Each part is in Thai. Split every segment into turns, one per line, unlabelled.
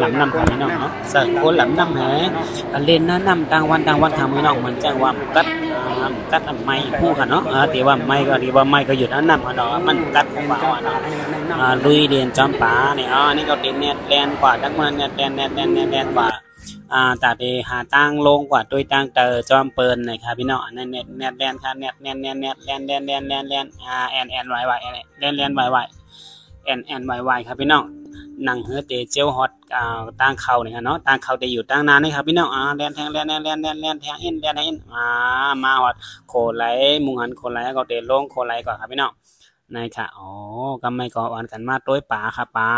หลำน้ำค่ะพี่น้องเนาะสักคนหลำน้ำแหเล่นน้ำต่างวันค่ะพี่น้องเหมือนจังว่ากัดไม่ผู้ค่ะเนาะตีว่าไม่ก็ดีว่าไม่ก็หยุดน้ำค่ะเนาะมันกัดของเราเนาะลุยเดียนจอมป่าเนี่ยนี่ก็เป็นเน็ตแลนกว่าทั้งมันเน็ตแลนกว่าแต่เดหาตั้งลงกว่าด้วยตั้งเตอจอมเปิลนะครับพี่น้องนั่นเน็ตแลนค่ะเน็ตแลนแอนไวแลนไวแอนไวครับพี่น้องนั่งเฮือเตเจียวฮอตตั้งเข่าเนี่ยเนาะตั้งเข่าได้อยู่ตั้งนานนี่ครับพี่น้องแลนแทงแลนแทงเอ็นมาฮอตโคไหลมุงหันโคไหลก็เตลงโคไหลก่อนครับพี่น้องนายค่ะก็ไม่ก่ออ่อนกันมาต้วยป่าครับป่า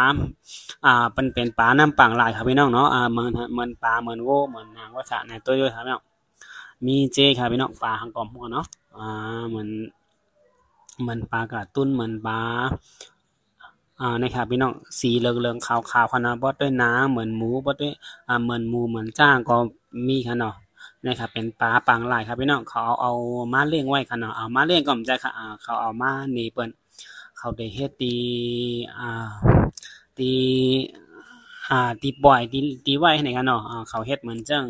เป็นป่าน้ำปังลายครับพี่น้องเนาะเหมือนป่าเหมือนโวเหมือนนางวัชระในต้วยด้วยครับพี่น้องมีเจครับพี่น้องป่าหางกอมหัวเนาะเหมือนปลากระตุ้นเหมือนปลานะครับพี่น้องสีเหลืองๆขาวๆค่ะเนาะบ่ด้วยน้ำเหมือนหมูบ่ด้วยเหมือนหมูเหมือนจ้างก็มีค่ะเนาะนะครับเป็นปลาปังลายครับพี่น้องเขาเอามาเลี้ยงไว้ค่ะเนาะเอามาเลี้ยงก็ไม่ใช่ค่ะเขาเอามานี่เปิ้นเขาได้เฮ็ดตีตีบ่อยตีไว้ให้กันเนาะเขาเฮ็ดเหมือนจัง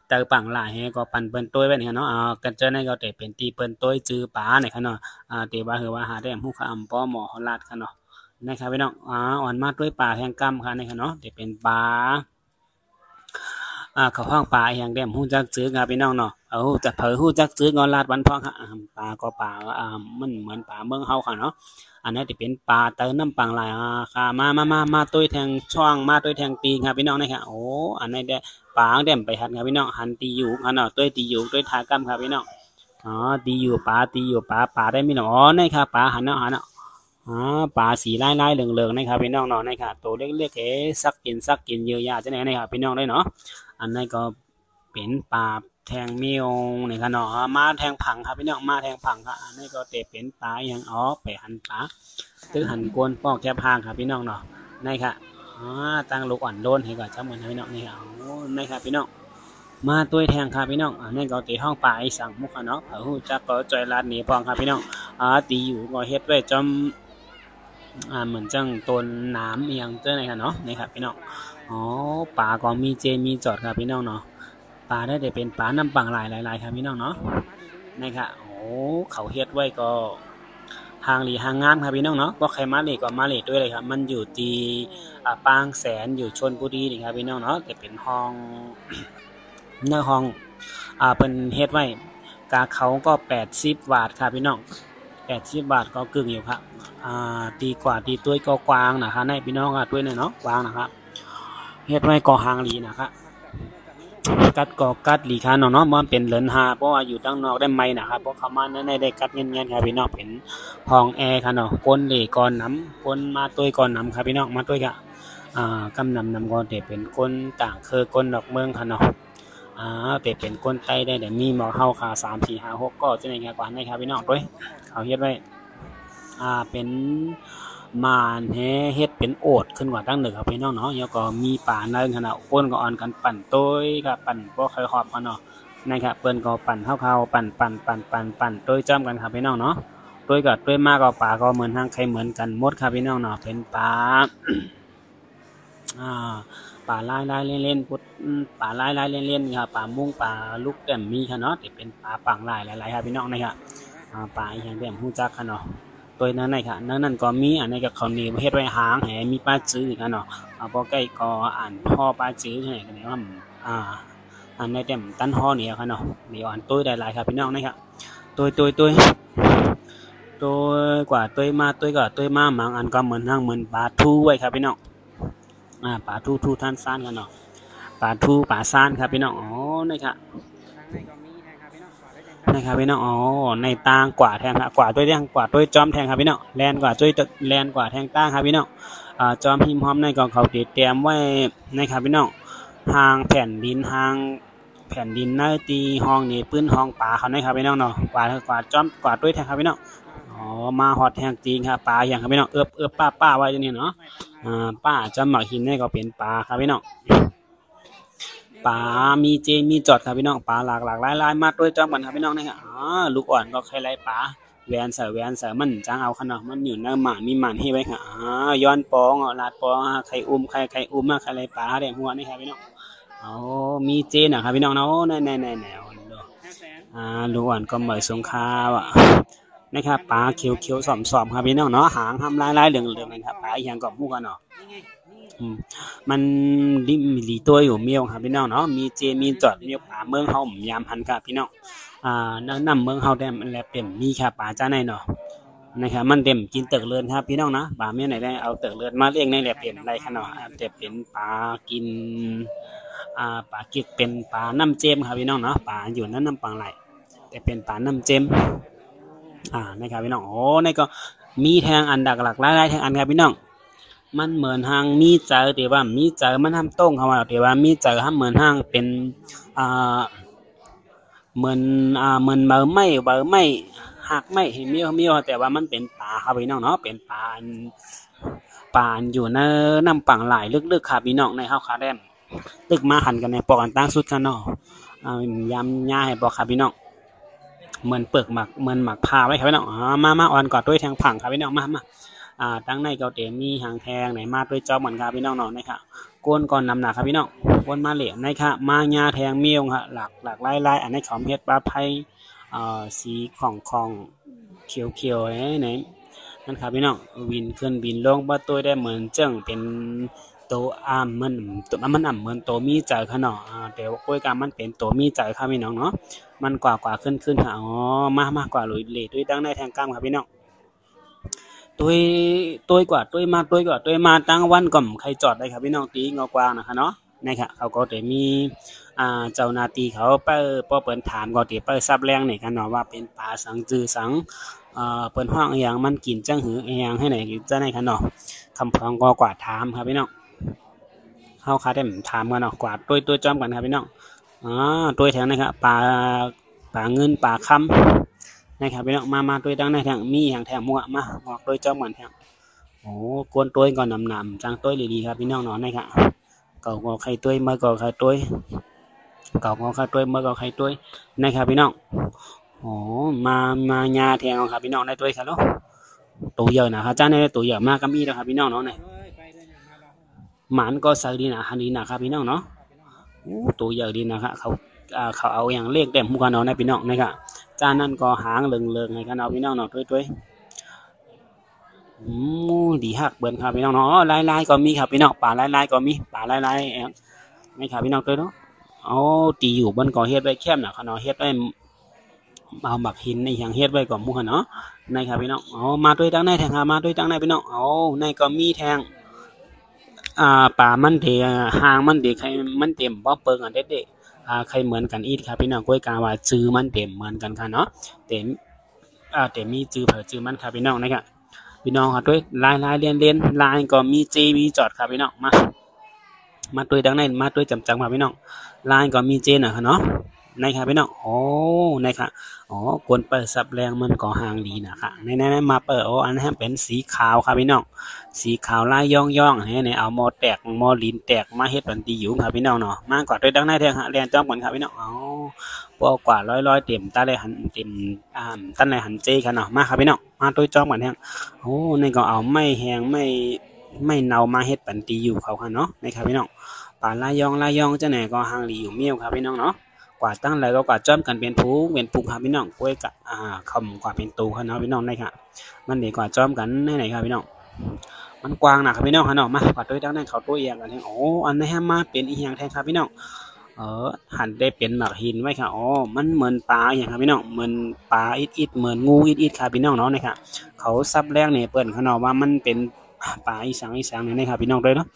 เตอปังลายให้ก็ปั่นเปิ้นต้วยไว้นี่เนาะกันเจอในก็ได้เป็นตีเปิ้นต้วยจื้อปลานี่ค่ะเนาะตีว่าคือว่าหาได้ฮู้คำป้อหมอลาดค่ะเนาะนะครับพี่น้องอ่อนมาด้วยปลาแห้งกำค่ะนี่ค่ะเนาะจะเป็นปลาเขาห้องปลาแห้งแดมฮู้จักซื้อครับพี่น้องเนาะจะเผยฮู้จักซื้องอนลาดวันพ่อค่ะปลาก็ปลามันเหมือนปลาเมืองเฮาค่ะเนาะอันนี้จะเป็นปลาเติมน้ำปังลายค่ะมาตุ้ยแทงช่องมาตุ้ยแทงตีครับพี่น้องนี่ค่ะอันนี้ได้ปลาแดมไปหันครับพี่น้องหันตีอยู่ค่ะเนาะตุ้ยตีอยู่ตุ้ยทากำครับพี่น้องตีอยู่ปลาได้พี่น้องนี่ค่ะปลาหันเนาะปลาสีลายเหลืองๆนะครับพี่น้องเนาะนะครับตัวเล็กๆสักกินเยอะแยะจะไหนนะครับพี่น้องได้เนาะอันนี้ก็เป็นปลาแทงเมียวนี่ค่ะเนาะมาแทงผังครับพี่น้องมาแทงผังครับอันนี้ก็เตะเป็นปลาอย่างไปหันปลาตึกหันกวนปอกแคบหางครับพี่น้องเนาะนี่ค่ะตั้งลูกอ่อนโดนให้ก่อนจ้าเหมือนพี่น้องนี่ค่ะนี่ครับพี่น้องมาตัวแทงครับพี่น้องอันนี้ก็ตีห้องปลาไอ้สั่งมุกเนาะเผาหูจักก็จอยลาดหนีพองครับพี่น้องตีอยู่ก็เฮ็ดไว้จอมเหมือนจังต้นน้ำเอียงเจ้าไหนค่ะเนาะนี่ครับพี่น้องปลาก็มีเจมีจอดครับพี่น้องเนาะปลาได้เป็นปลาน้ำปังหลายครับพี่น้องเนาะนี่ค่ะเขาเฮ็ดไว้ก็หางหลีหางงามครับพี่น้องเนาะบ่ใครมาเลยก็มาเลยด้วยเลยครับมันอยู่ที่ปางแสนอยู่ชลบุรีนี่ครับพี่น้องเนาะแต่เป็นห้องเนื้อห้องเป็นเฮ็ดไว้กาเขาก็80 บาทครับพี่น้อง80 บาทก็กึ่งอยู่ครับตีกว่าตีตุ้ยก็กวางนะครับในพี่น้องตุ้ยเนาะกวางนะครับเฮ็ดไว้ก็หางหลีนะครับกัดหลีคาเนาะมันเป็นเหรินหาเพราะว่าอยู่ตั้งนอกได้ไหมนะครับเพราะเขามาในได้กัดเงี้ยครับพี่น้องเป็นห้องแอร์ค่ะเนาะก้นเหล่ก่อนน้ำก้นมาตุ้ยก่อนน้ำครับพี่น้องมาตุ้ยกะกำนำก็จะเป็นก้นต่างคือก้นดอกเมืองค่ะเนาะแต่เป็นก้นไต้ได้แต่มีหมอเฮาค่ะ3 4 5 6ก็จะในงานกว่านะครับพี่น้องด้วยเขาเฮ็ดไว้เป็นมานเฮ็ดเป็นโอดขึ้นกว่าตั้งหนึ่งครับพี่น้องเนาะแล้วก็มีป่าเนินขนาดก้นก็อ่อนกันปั่นต้ยครับปั่นบ่เคยหอบกันเนาะนะครับเปิ้นก็ปั่นเข้าปั่นต้ยจ้ำกันครับพี่น้องเนาะต้ยกับต้ยมากก็ป่าก็เหมือนทางใครเหมือนกันหมดครับพี่น้องเนาะเป็นป่าป่าลายเล่นๆพุดป่าลายเล่นๆครับป่ามุ้งป่าลูกแก้มมีค่ะเนาะแต่เป็นป่าปังลายหลายๆครับพี่น้องนะครับป่าอย่างแบบฮู้จักค่ะเนาะตัวนั้นไหนค่ะนั่นก็มีอันนี้ก็เขานี่เฮ็ดไว้หางแหมีป้าจื้อกันเนาะพอใกล้ก็อ่านพ่อป้าจื้อให้กันว่าอันในเต็มตั้นห่อเนี่ยค่ะเนาะมีอ่านตัวได้หลายครับพี่น้องนะครับตัวกว่าตัวมาบางอันก็เหมือนทางเหมือนปลาทูไว้ครับพี่น้องปลาทูท่านซ่านกันเนาะปลาทูปลาซ่านครับพี่น้องนี่ค่ะนะครับพี่น้องในตางกว่าแทงครับกว่าด้วยแทงกว่าด้วยจอมแทงครับพี่น้องแลนกว่าด้วยแลนกว่าแทงตางครับพี่น้องจอมหิมหอมในกองเขาเตรียมไว้นะครับพี่น้องหางแผ่นดินในตีห้องนี่ปื้นห้องป่าเขานะครับพี่น้องเนาะกว่าจอมกว่าด้วยแทงครับพี่น้องมาฮอดแทงจริงครับปลาอย่างครับพี่น้องเอื้อป้าไว้อยู่นี่เนาะป้าจอมหมักหินนี่ก็เป็นปลาครับพี่น้องปลามีจอดครับพี่น้องปลาหลากหลายมาด้วยจอมกันครับพี่น้องนะครับลูกอ่อนก็ใครไล่ปลา แหวนเสือแหวนเสือมันจังเอาขนาดมันอยู่ในหมามีหมันให้ไว้ค่ะย้อนปองลาดปองใครอุ้มใครอุ้มมาใครอะไรปลาแดงหัวนี่ครับพี่น้องมีเจนนะครับพี่น้องเนาะแนวลูกอ่อนก็เหมยสงคาว่ะนะครับปลาเขียวๆสอมๆครับพี่น้องเนาะหางทำลายๆเหลืองๆนะครับปลาอย่างกับหมูกันเนาะมันหลีตัวอยู่เมียวครับพี่น้องเนาะมีเจมีจอดมีป่าเมืองเฮายามพันครับพี่น้องนำเมืองเฮาได้มันแลเต็มมีครับป่าจ้าในเนาะนะครับมันเต็มกินเติกเลือนครับพี่น้องนะป่าเมียไหนได้เอาเติกเลือนมาเลี้ยงในแลเต็มได้ขนาดแต่เป็นป่ากินป่ากิดเป็นป่าน้ำเจมครับพี่น้องเนาะป่าอยู่นั้นน้ำปังไหลแต่เป็นป่าน้ำเจมนะครับพี่น้องนี่ก็มีแทงอันดักหลักหลายๆแทงอันครับพี่น้องมันเหมือนทางมีเจอแต่ว่ามีเจอมันทำต้งเข้ามาแต่ว่ามีเจอทำเหมือนทางเป็นเหมือนเหมือนเบอร์ไม่หักไม่เห็นเมียวแต่ว่ามันเป็นป่าครับพี่น้องเนาะเป็นป่าอยู่ในน้ำปังหลายลึกๆครับพี่น้องในข้าวขาแดมตึกมาหันกันในปอกกันตั้งสุดกันเนาะยำย่าให้ปอกครับพี่น้องเหมือนเปลือกหมักเหมือนหมักพาไว้ครับพี่น้องมาอ่อนกอดด้วยแทงผังครับพี่น้องมาตั้งในเกาเตมีหางแทงไหนมาด้วยจอมเหมือนครับพี่น้องเนาะนะครับก้นก่อนนำหนักครับพี่น้องก้นมาเหลี่ยมนะครับมาญาแทงเมียวครับหลักไล่อันนี้ของเพชรปลาไผ่สีของเขียวไหนนั่นครับพี่น้องวินขึ้นบินลงประตูได้เหมือนเจิ้งเป็นโตมันเหมือนโตมีใจขนาดแต่ว่ากล้วยกามันเป็นโตมีใจครับพี่น้องเนาะมันกว่าขึ้นค่ะมากกว่าลุยเล่ด้วยดังในแทงกล้ามครับพี่น้องตัวกว่ามาตั้งวันก่อมใครจอดได้ครับพี่น้องตีงอกวางนะคะเนาะนะครับเขาก็จะมีเจ้านาตีเขาเปิดถามก็ตีซับแรงเนี่ยกันเนาะว่าเป็นปลาสังจือสังเปิดห้องอย่างมันกินจังหืออย่างให้ไหนจะไหนกันเนาะคำพองก็กว่าถามครับพี่น้องเขาคาได้ถามกันเนาะกว่าตัวจอมกันครับพี่น้องตัวแทงนะครับปลาเงินปลาคำนะครับพี่น้องมาตัวดังในแทงมีอย่างแทงมัวมาบอกตัวจอมกันแทงกวนตัวก่อนนำจังตัวดีๆครับพี่น้องเนาะนะครับเก่าก็ใครตัวเมื่อก็ใครตัวเก่าก็ใครตัวเมื่อก็ใครตัวนะครับพี่น้องมาญาแทงครับพี่น้องได้ตัวครับเนาะตัวใหญ่นะครับจ้าในตัวใหญ่มากก็มีนะครับพี่น้องเนาะเนี่ยหมันก็ใส่ดีนะครับดีนะครับพี่น้องเนาะตัวใหญ่ดีนะครับเขาเอาอย่างเลขเต็มหัวเนาะในพี่น้องนะครับจ้านั่นก็หางเลิงๆให้กันเอาพี่น้องเนาะตัวดีฮักเบิ้ลครับพี่น้องเนาะลายก็มีครับพี่น้องป่าลายก็มีป่าลายไม่ครับพี่น้องตัวเนาะตีอยู่บนก่อเฮ็ดไว้แคบน่ะเขาเนาะเฮ็ดไว้เอาหมักหินในอย่างเฮ็ดไว้ก่อนหมู่เนาะในครับพี่น้องมาด้วยตั้งในแทงมาด้วยตั้งในพี่น้องในก็มีแทงป่ามันเถหางมันเด็กใครมันเต็มบ่เปิงอันเด็ดใครเหมือนกันอีกครับพี่น้องกล้วยกาว่าจื้อมันเต็มเหมือนกันค่ะเนาะเต็มแต่มีจื้อเผอจื้อมันครับพี่น้องนะครับพี่น้องครับด้วยลายเรียนลายก็มีจีมีจอดครับพี่น้องมาด้วยดังนั้นมาด้วยจำครับพี่น้องลายก็มีเจนนะครับเนาะนะครับพี่น้องนะครับกวนเปิดซับแรงมันก็ห่างดีนะครับในมาเปิดอันนี้เป็นสีขาวครับพี่น้องสีขาวลายย่องเนี่ยเอามอแตกมอลิ้นแตกมาเฮ็ดเป็นตีอยู่ครับพี่น้องเนาะมากกว่าด้วยดังนั้นแทงเรียนจ้อมก่อนครับพี่น้องพอกว่าร้อยเต็มตาเลยหันเต็มตั้นเลยหันเจกันเนาะมาครับพี่น้องมาด้วยจ้อมก่อนแทงนี่ก็เอาไม่แห้งไม่เนามาเฮ็ดเป็นตีอยู่เขาค่ะเนาะนะครับพี่น้องป่าลายย่องจะไหนก็ห่างดีอยู่เมี่ยวครับพี่น้องเนาะกว่าตั้งเลยก็กว่าจ้อมกันเป็นผูครับพี่น้องกล้วยกับคำกว่าเป็นตูครับเนาะพี่น้องได้ค่ะมันดีกว่าจ้อมกันไหนครับพี่น้องมันกว้างนะครับพี่น้องครับเนาะมากว่าด้วยตั้งนั้นเขาตัวเอียงกันแทงอันนี้มาเป็นอีกอย่างแทงครับพี่น้องหันได้เป็นหมักหินไว้ค่ะมันเหมือนปลาอย่างครับพี่น้องเหมือนปลาอิดเหมือนงูอิดครับพี่น้องเนาะนะครับเขาซับแรกเนี่ยเปิดเขาเนาะว่ามันเป็นปลาอีสังเนี่ยครับพี่น้องด้วยเนาะ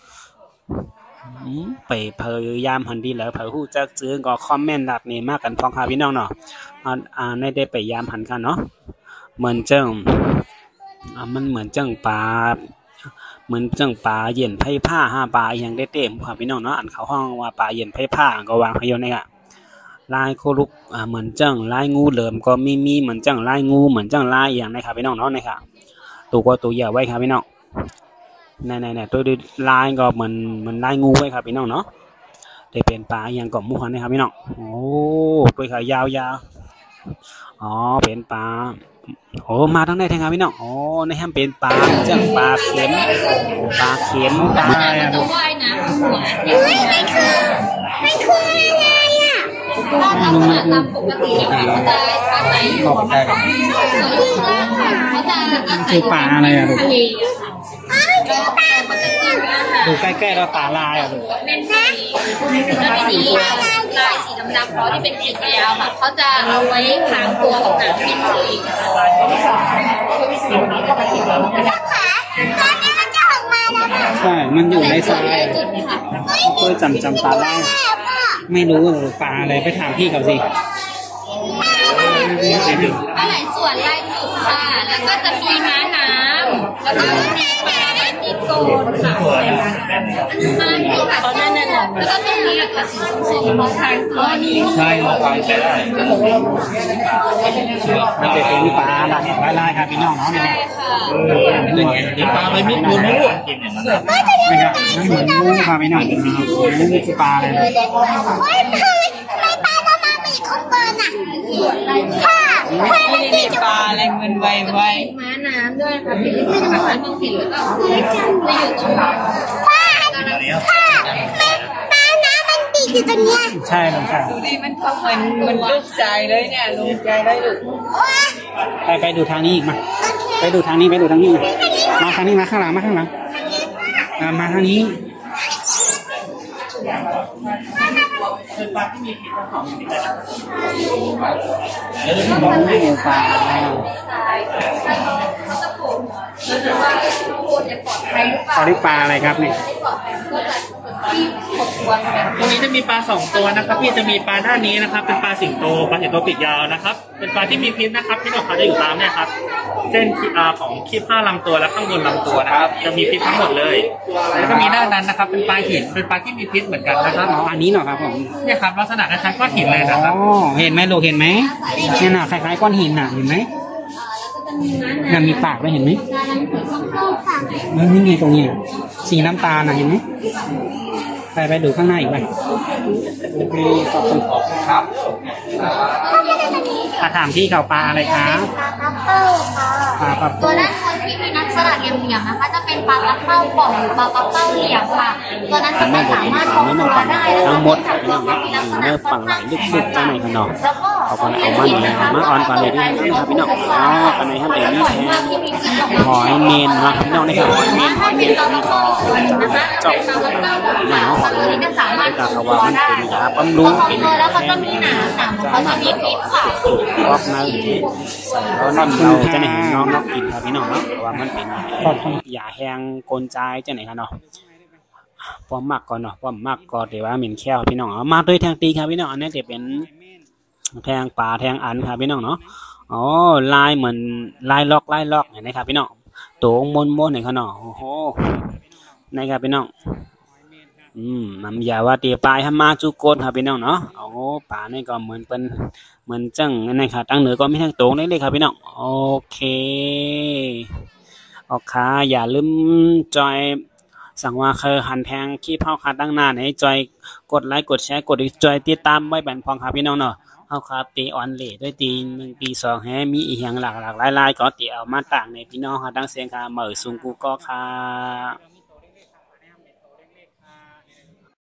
ไปพยายามหันดีแล้วเผยหู้จักซื้อก็คอมเมนต์หลักนี่มากกันพองค่ะพี่น้องเนาะในได้ไปยามหันกันเนาะเหมือนเจ้งมันเหมือนเจ้งปลาเหมือนเจ้งปลาเย็นไผ่ผ้าปลาอย่างได้เต็มค่ะพี่น้องเนาะอันเขาห้องว่าปลาเย็นไผ่ผ้าก็วางให้อยู่ในลายโคลุกเหมือนเจ้งลายงูเหลิมก็มีเหมือนเจ้งลายงูเหมือนเจ้งลายอย่างนะครับพี่น้องเนาะนะครับตัวใหญ่ไว้ครับพี่น้องในตัวลายก็เหมือนลายงูไว้ครับพี่น้องเนาะได้เป็นปลาอย่างกบมุขนะครับพี่น้องตัวขายาวเป็นปลา โอ้มาทั้งได้ทั้งครับพี่น้องโอ้ในแฮมเป็นปลาจังปลาเข็มปลาเข็มปลาอะไรอ่ะลูก
ว่ายน้ำหัวมันคืออะไรอ่ะถ้าเราเปิดตามปกติเขาจะอาศัยอยู่ส่วนล่างค่ะเขาจะอาศัย
คือปลาอะไรอ่ะลูก
ทะเลค่ะ
ดูใกล้ๆเราปลาลายอ่ะลูก
เป็นทะเลแล้วทีนี้ลายสีดำๆเขาที่เป็นเกล็ดยาวค่ะเขาจะเอาไว้พรางตัวของหนังกินตัวเอง
ใช่มันอยู่ในทรายเพื่อจำปลาลายไม่รู้ปลาอะไรไปถามพี่เขาสิ
ปลาไหลส่วนลายจุดค่ะแล้วก็จะมีม้าน้ำแล้วก็มีปลาไหลมีโกนค่ะม้าที่ค่ะเขาแน่นๆแล้วก็จะมีกระสีส้มๆทางตัวนี้
ใช่เราฟังใช้ได้มันจะเป็นปลาลายครับพี่น้องเนาะเนี่ย
ปลาไม่มีมูมู
นะครับนั่นเหมือนมูครับพี่น้องมูคือปลาอะไร
มีปลาอะไรเงินไว
ม้าน้ำด้วยค่ะพี่ที่จะมองเห็นแล้วก็จะอยู่ตรงนี้ม้าน้ำมันติดอยู่ตรงนี้
ใช่ครับใช่
ดูดิมันทำเหมือนลูกใจเลยเนี่ยลูกใจได้ลูก
ไปดูทางนี้อีกมาไปดูทางนี้มาทางนี้มาข้างหลังมาทางนี้ปลาที่มีพิษของมีอะไรปลาเขาเรียกปลาอะไรครับเนี่ย
ตรงนี้จะมีปลา2ตัวนะครับพี่จะมีปลาด้านนี้นะครับเป็นปลาสิงโตปีกยาวนะครับเป็นปลาที่มีพิษนะครับที่เขาจะอยู่ตามเนี่ยครับเส้นของขี้ผ้าลำตัวและข้างบนลำตัวนะครับจะมีพิษทั้งหมดเลยแล้วก็มีด้านนั้นนะครับเป็นปลาหินเป็นปลาที่มีพิษเหมือนกันนะครับ
อันนี้เหรอครับผม
เนี่ยครับลักษณะคล้ายๆก้อนหินเลยนะครับ
เห็นไหมลูกเห็นไหมเนี่ยน่ะคล้ายๆก้อนหินน่ะเห็นไหมน่ะมีปากไว้เห็นไหมนี่ไงตรงนี้สีน้ำตาลน่ะเห็นไหมไปดูข้างหน้าอีกไปขอบคุณครับถามที่เขาปลาอะไรครับ
ปลาปัปเปิ้ลค่ะตัวด้านบนที่มีลักษณะเหลี่ยมๆนะคะจะเป็นปลาปัปเปิ้ลป่องหรือปลาปัปเปิ้ลเหลี่ยมค่ะตัวนั้นจะไม่สามารถทรงตัวได้
ทั้งหมดเนื้อปังไหลลึกๆจังไหนกันเนาะเอามันอ่อนก่อนเลยด้วยนะครับพี่น้องกันในท่านเองนี่แท้หอยเมนมาพี่น้องนี่ครับหอยเมนนี่ทอเจาะหนาวหอยเมนก็เขาว่ามันเป็นยาบำรุงเป็น
แล้วเขาจะมีหนาเขาจะมีพิษค่ะ
รอบนั้นใส่แล้วนั่นเราจะไหนน้องกินครับพี่น้องเนาะว่ามันเป็นยาแห้งกลใจจะไหนครับเนาะป้อมมากก่อนเนาะป้อมมากก่อนเดี๋ยวว่าเหม็นแค่พี่น้องมาด้วยแทงตีครับพี่น้องอันนี้จะเป็นแทงป่าแทงอันครับพี่น้องเนาะอ๋อลายเหมือนลายล็อกเห็นไหมครับพี่น้องโตงมนๆไหนครับเนาะโอ้โหนะครับพี่น้องน้ำยาว่าตีปลายมาจุโกนครับพี่น้องเนาะโอ้ป่านี่ก็เหมือนเป็นเหมือนจังนี่ครับตั้งเหนือก็ไม่ทั้งโตงเลยครับพี่น้องโอเคออกค่ะอย่าลืมจอยสั่งว่าเคยหันแพงขี้เผาขาตั้งหน้าให้จอยกดไลค์กดแชร์กดจอยติดตามไว้แบ่งพองครับพี่น้องเนาะเอาครับตีออนเลทด้วยตี1ตี2ให้มีอีกอย่างหลากหลายก็ตีเอามาต่างในพี่น้องค่ะตั้งเสียงค่ะเหมือซุงกูก็ค่ะ